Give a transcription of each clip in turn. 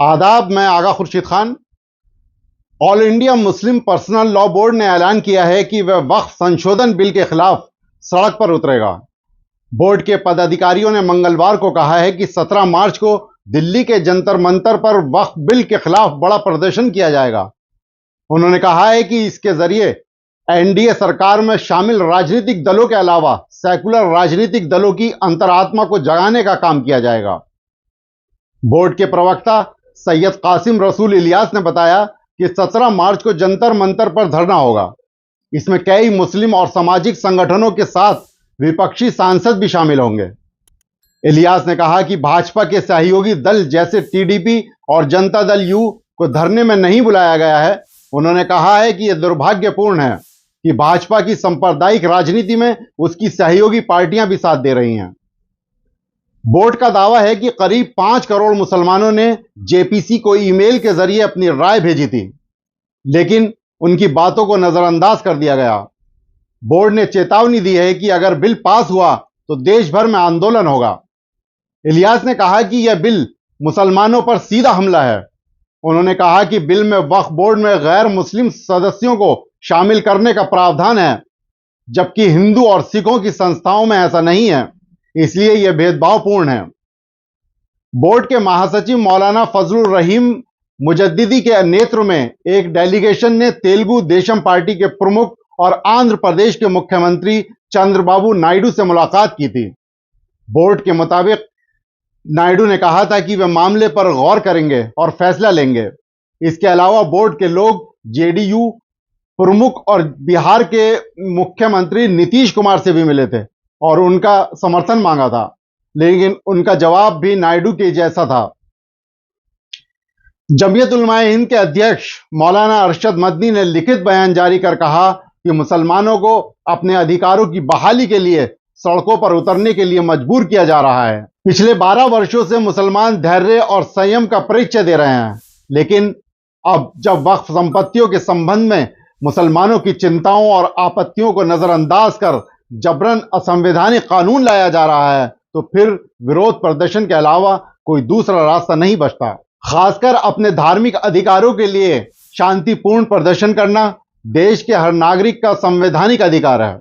आदाब, मैं Agha Khurshid Khan. All India Muslim Personal Law Board ने ऐलान किया है कि वह वक्फ संशोधन बिल के खिलाफ सड़क पर उतरेगा। बोर्ड के पदाधिकारियों ने मंगलवार को कहा है कि 17 मार्च को दिल्ली के जंतर मंतर पर वक्फ बिल के खिलाफ बड़ा प्रदर्शन किया जाएगा। उन्होंने कहा है कि इसके जरिए एनडीए सरकार में शामिल राजनीतिक दलों के अलावा सेकुलर राजनीतिक दलों की अंतरात्मा को जगाने का काम किया जाएगा। बोर्ड के प्रवक्ता सैयद कासिम रसूल इलियास ने बताया कि 17 मार्च को जंतर मंतर पर धरना होगा। इसमें कई मुस्लिम और सामाजिक संगठनों के साथ विपक्षी सांसद भी शामिल होंगे। इलियास ने कहा कि भाजपा के सहयोगी दल जैसे टीडीपी और जनता दल यू को धरने में नहीं बुलाया गया है। उन्होंने कहा है कि यह दुर्भाग्यपूर्ण है कि भाजपा की सांप्रदायिक राजनीति में उसकी सहयोगी पार्टियां भी साथ दे रही हैं। बोर्ड का दावा है कि करीब 5 करोड़ मुसलमानों ने जेपीसी को ईमेल के जरिए अपनी राय भेजी थी, लेकिन उनकी बातों को नजरअंदाज कर दिया गया। बोर्ड ने चेतावनी दी है कि अगर बिल पास हुआ तो देश भर में आंदोलन होगा। इलियास ने कहा कि यह बिल मुसलमानों पर सीधा हमला है। उन्होंने कहा कि बिल में वक्फ बोर्ड में गैर मुस्लिम सदस्यों को शामिल करने का प्रावधान है, जबकि हिंदू और सिखों की संस्थाओं में ऐसा नहीं है, इसलिए यह भेदभावपूर्ण है। बोर्ड के महासचिव मौलाना फजलुर रहीम मुजद्दिदी के नेतृत्व में एक डेलीगेशन ने तेलुगु देशम पार्टी के प्रमुख और आंध्र प्रदेश के मुख्यमंत्री चंद्रबाबू नायडू से मुलाकात की थी। बोर्ड के मुताबिक नायडू ने कहा था कि वे मामले पर गौर करेंगे और फैसला लेंगे। इसके अलावा बोर्ड के लोग जेडीयू प्रमुख और बिहार के मुख्यमंत्री नीतीश कुमार से भी मिले थे और उनका समर्थन मांगा था, लेकिन उनका जवाब भी नायडू के जैसा था। जमीयत उलमाए हिंद के अध्यक्ष मौलाना अरशद मदनी ने लिखित बयान जारी कर कहा कि मुसलमानों को अपने अधिकारों की बहाली के लिए सड़कों पर उतरने के लिए मजबूर किया जा रहा है। पिछले 12 वर्षों से मुसलमान धैर्य और संयम का परिचय दे रहे हैं, लेकिन अब जब वक्फ संपत्तियों के संबंध में मुसलमानों की चिंताओं और आपत्तियों को नजरअंदाज कर जबरन असंवैधानिक कानून लाया जा रहा है, तो फिर विरोध प्रदर्शन के अलावा कोई दूसरा रास्ता नहीं बचता। खासकर अपने धार्मिक अधिकारों के लिए शांतिपूर्ण प्रदर्शन करना देश के हर नागरिक का संवैधानिक अधिकार है।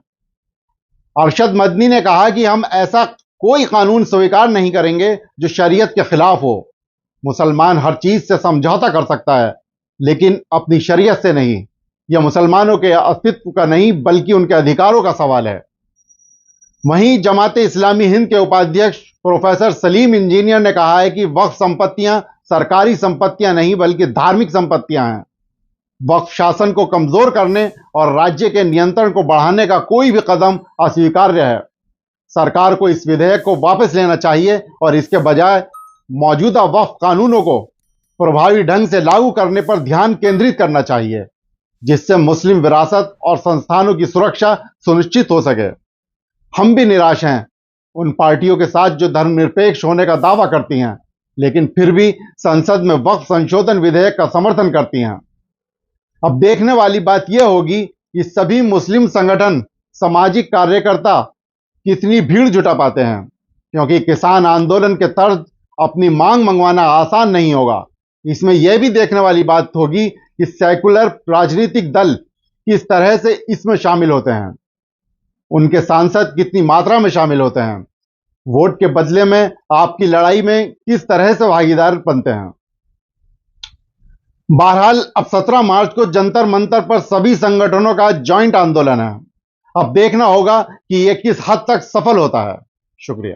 अरशद मदनी ने कहा कि हम ऐसा कोई कानून स्वीकार नहीं करेंगे जो शरीयत के खिलाफ हो। मुसलमान हर चीज से समझौता कर सकता है, लेकिन अपनी शरीयत से नहीं। यह मुसलमानों के अस्तित्व का नहीं बल्कि उनके अधिकारों का सवाल है। वहीं जमाते इस्लामी हिंद के उपाध्यक्ष प्रोफेसर सलीम इंजीनियर ने कहा है कि वक्फ संपत्तियां सरकारी संपत्तियां नहीं बल्कि धार्मिक संपत्तियां हैं। वक्फ शासन को कमजोर करने और राज्य के नियंत्रण को बढ़ाने का कोई भी कदम अस्वीकार्य है। सरकार को इस विधेयक को वापस लेना चाहिए और इसके बजाय मौजूदा वक्फ कानूनों को प्रभावी ढंग से लागू करने पर ध्यान केंद्रित करना चाहिए, जिससे मुस्लिम विरासत और संस्थानों की सुरक्षा सुनिश्चित हो सके। हम भी निराश हैं उन पार्टियों के साथ जो धर्मनिरपेक्ष होने का दावा करती हैं, लेकिन फिर भी संसद में वक्फ संशोधन विधेयक का समर्थन करती हैं। अब देखने वाली बात यह होगी कि सभी मुस्लिम संगठन, सामाजिक कार्यकर्ता कितनी भीड़ जुटा पाते हैं, क्योंकि किसान आंदोलन के तर्ज अपनी मांग मंगवाना आसान नहीं होगा। इसमें यह भी देखने वाली बात होगी कि सेकुलर राजनीतिक दल किस तरह से इसमें शामिल होते हैं, उनके सांसद कितनी मात्रा में शामिल होते हैं, वोट के बदले में आपकी लड़ाई में किस तरह से भागीदार बनते हैं। बहरहाल अब 17 मार्च को जंतर मंतर पर सभी संगठनों का जॉइंट आंदोलन है। अब देखना होगा कि यह किस हद तक सफल होता है। शुक्रिया।